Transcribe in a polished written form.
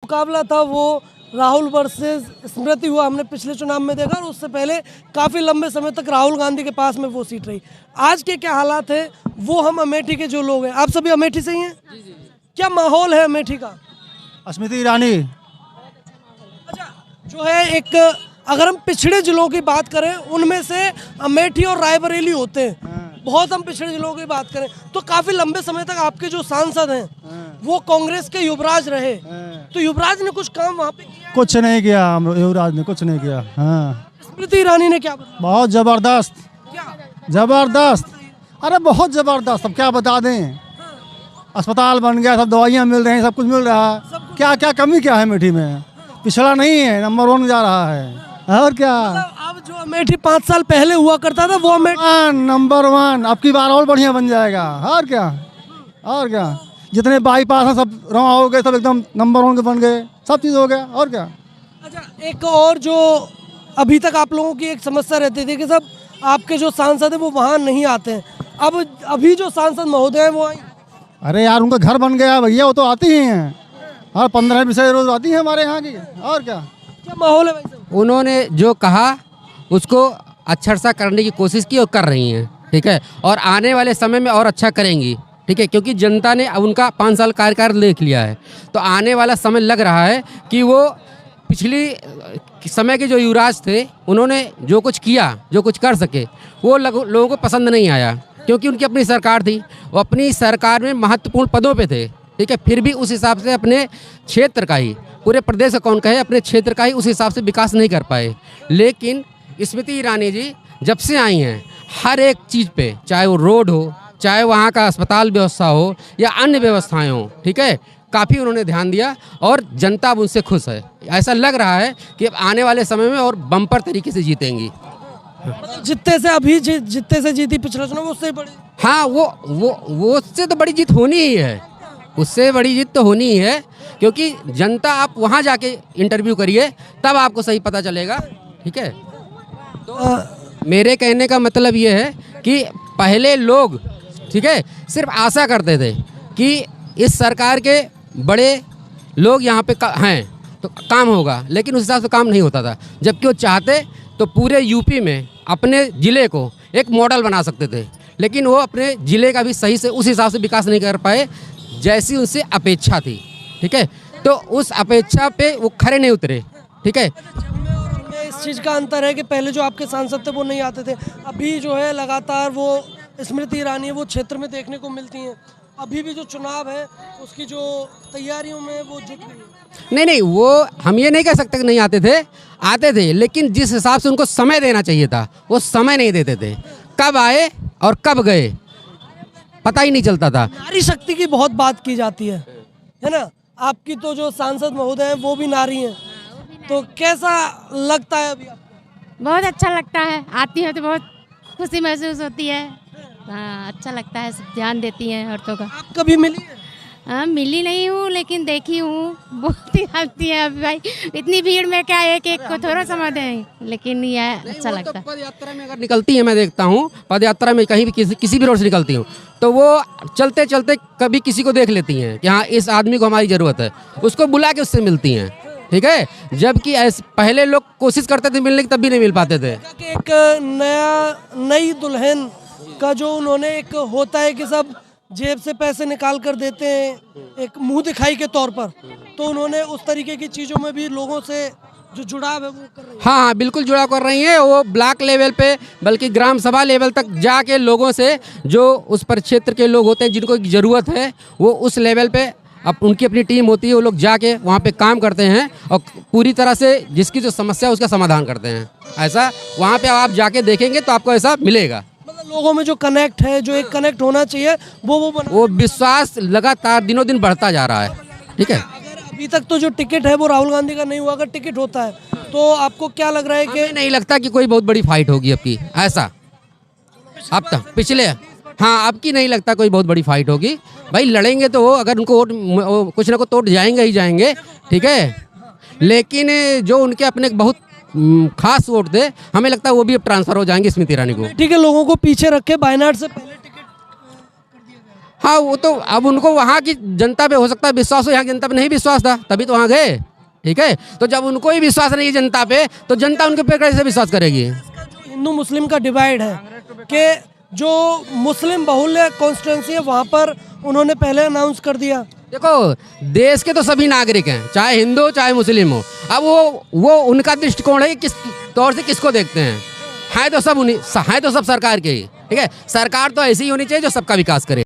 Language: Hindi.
मुकाबला था वो राहुल वर्सेस स्मृति हुआ, हमने पिछले चुनाव में देखा, और उससे पहले काफ़ी लंबे समय तक राहुल गांधी के पास में वो सीट रही। आज के क्या हालात है वो हम अमेठी के जो लोग हैं, आप सभी अमेठी से ही हैं, क्या माहौल है अमेठी का? स्मृति ईरानी। अच्छा, जो है एक अगर हम पिछड़े जिलों की बात करें उनमें से अमेठी और रायबरेली होते हैं, बहुत हम पिछड़े जिलों की बात करें तो काफी लंबे समय तक आपके जो सांसद हैं वो कांग्रेस के युवराज रहे, तो युवराज ने कुछ काम वहाँ पे किया? कुछ नहीं किया, युवराज ने कुछ नहीं किया। हाँ, स्मृति ईरानी ने क्या बताया? बहुत जबरदस्त, क्या जबरदस्त, अरे बहुत जबरदस्त। अब क्या बता दें, अस्पताल बन गया, सब दवाइयाँ मिल रही हैं, सब कुछ मिल रहा है। क्या क्या कमी क्या है अमेठी में? पिछड़ा नहीं है, नंबर 1 जा रहा है। और क्या, अब जो अमेठी 5 साल पहले हुआ करता था वो अमेठी नंबर 1 अब की बार और बढ़िया बन जाएगा। और क्या, और क्या, जितने बाईपास हैं सब रवा हो गए, सब एकदम नंबर 1 के बन गए, सब चीज़ हो गया। और क्या। अच्छा, एक और जो अभी तक आप लोगों की एक समस्या रहती थी कि सब आपके जो सांसद है वो वहाँ नहीं आते हैं, अब अभी जो सांसद महोदय हैं वो आई? अरे यार, उनका घर बन गया भैया, वो तो आती ही हैं, हर 15-20 रोज आती हैं हमारे यहाँ की। और क्या माहौल है भाई साहब? उन्होंने जो कहा उसको अच्छा सा करने की कोशिश की और कर रही हैं, ठीक है, और आने वाले समय में और अच्छा करेंगी, ठीक है, क्योंकि जनता ने उनका 5 साल कार्यकाल देख लिया है। तो आने वाला समय लग रहा है कि वो पिछली समय के जो युवराज थे उन्होंने जो कुछ किया, जो कुछ कर सके, वो लोगों को पसंद नहीं आया, क्योंकि उनकी अपनी सरकार थी, वो अपनी सरकार में महत्वपूर्ण पदों पे थे, ठीक है, फिर भी उस हिसाब से अपने क्षेत्र का ही, पूरे प्रदेश का कौन कहे, अपने क्षेत्र का ही उस हिसाब से विकास नहीं कर पाए। लेकिन स्मृति ईरानी जी जब से आई हैं, हर एक चीज़ पे, चाहे वो रोड हो, चाहे वहाँ का अस्पताल व्यवस्था हो या अन्य व्यवस्थाएं हो, ठीक है, काफ़ी उन्होंने ध्यान दिया और जनता अब उनसे खुश है। ऐसा लग रहा है कि अब आने वाले समय में और बम्पर तरीके से जीतेंगी। जितने से अभी जितने से जीती पिछले चुनाव उससे बड़ी? हाँ, वो उससे तो बड़ी जीत होनी ही है, उससे बड़ी जीत तो होनी ही है, क्योंकि जनता, आप वहाँ जाके इंटरव्यू करिए तब आपको सही पता चलेगा, ठीक है। तो मेरे कहने का मतलब ये है कि पहले लोग, ठीक है, सिर्फ आशा करते थे कि इस सरकार के बड़े लोग यहाँ पे हैं तो काम होगा, लेकिन उस हिसाब से काम नहीं होता था। जबकि वो चाहते तो पूरे यूपी में अपने ज़िले को एक मॉडल बना सकते थे, लेकिन वो अपने ज़िले का भी सही से उस हिसाब से विकास नहीं कर पाए जैसी उनसे अपेक्षा थी, ठीक है। तो उस अपेक्षा पे वो खरे नहीं उतरे, ठीक है। इस चीज़ का अंतर है कि पहले जो आपके सांसद थे वो नहीं आते थे, अभी जो है लगातार वो स्मृति ईरानी वो क्षेत्र में देखने को मिलती हैं। अभी भी जो चुनाव है उसकी जो तैयारियों में वो जुट गई है। नहीं, वो हम ये नहीं कह सकते कि नहीं आते थे, लेकिन जिस हिसाब से उनको समय देना चाहिए था वो समय नहीं देते थे। कब आए और कब गए पता ही नहीं चलता था। नारी शक्ति की बहुत बात की जाती है ना, आपकी तो जो सांसद महोदय हैं वो भी नारी हैं, तो कैसा लगता है अभी आपको? बहुत अच्छा लगता है, आती है तो बहुत खुशी महसूस होती है। हाँ, अच्छा लगता है, सब ध्यान देती हैं औरतों का। आप कभी मिली है? हाँ, मिली नहीं हूँ लेकिन देखी हूँ, बहुत ही आती है। अभी भाई इतनी भीड़ में क्या एक को थोड़ा समझ दें, लेकिन ये अच्छा लगता है। पद यात्रा में अगर निकलती है, मैं देखता हूँ पद यात्रा में कहीं भी किसी भी रोड से निकलती हूँ तो वो चलते चलते कभी किसी को देख लेती हैं कि हाँ इस आदमी को हमारी ज़रूरत है, उसको बुला के उससे मिलती हैं, ठीक है। जबकि पहले लोग कोशिश करते थे मिलने की, तब भी नहीं मिल पाते थे। एक नई दुल्हन का जो उन्होंने एक होता है कि सब जेब से पैसे निकाल कर देते हैं एक मुंह दिखाई के तौर पर, तो उन्होंने उस तरीके की चीज़ों में भी लोगों से जो जुड़ाव है वो कर रही है। हाँ, बिल्कुल जुड़ाव कर रही हैं। वो ब्लॉक लेवल पे बल्कि ग्राम सभा लेवल तक जाके लोगों से, जो उस परिक्षेत्र के लोग होते हैं जिनको ज़रूरत है, वो उस लेवल पे अब उनकी अपनी टीम होती है, वो लोग जाके वहाँ पे काम करते हैं और पूरी तरह से जिसकी जो समस्या है उसका समाधान करते हैं। ऐसा वहाँ पे आप जाके देखेंगे तो आपको ऐसा मिलेगा। मतलब लोगों में जो कनेक्ट है, जो एक कनेक्ट होना चाहिए वो विश्वास लगातार दिनों दिन बढ़ता जा रहा है, ठीक है। अभी तक तो जो टिकट है वो राहुल गांधी का नहीं हुआ, अगर टिकट होता है तो आपको क्या लग रहा है कि नहीं लगता कि कोई बहुत बड़ी फाइट होगी अब की, ऐसा अब तक पिछले, हाँ, अब की नहीं लगता कोई बहुत बड़ी फाइट होगी। भाई लड़ेंगे तो वो, अगर उनको वोट कुछ ना कुछ तो जाएंगे ही जाएंगे, ठीक है, लेकिन जो उनके अपने बहुत खास वोट थे, हमें लगता है वो भी अब ट्रांसफर हो जाएंगे स्मृति ईरानी को। ठीक है, लोगों को पीछे रख के वायनाड से पहले टिकट कर दिया गया। हाँ वो तो अब उनको वहाँ की जनता पे हो सकता है विश्वास हो, यहाँ की जनता पे नहीं विश्वास था तभी तो वहाँ गए। ठीक है, तो जब उनको ही विश्वास नहीं है जनता पे तो जनता उनके पे कैसे विश्वास करेगी। हिंदू मुस्लिम का डिवाइड है कि जो मुस्लिम बहुल्य कॉन्स्टिट्यूंसी है वहाँ पर उन्होंने पहले अनाउंस कर दिया। देखो देश के तो सभी नागरिक हैं, चाहे हिंदू हो चाहे मुस्लिम हो। अब वो उनका दृष्टिकोण है कि किस तौर से किसको देखते हैं। है तो सब सरकार के ही। ठीक है, सरकार तो ऐसी ही होनी चाहिए जो सबका विकास करे।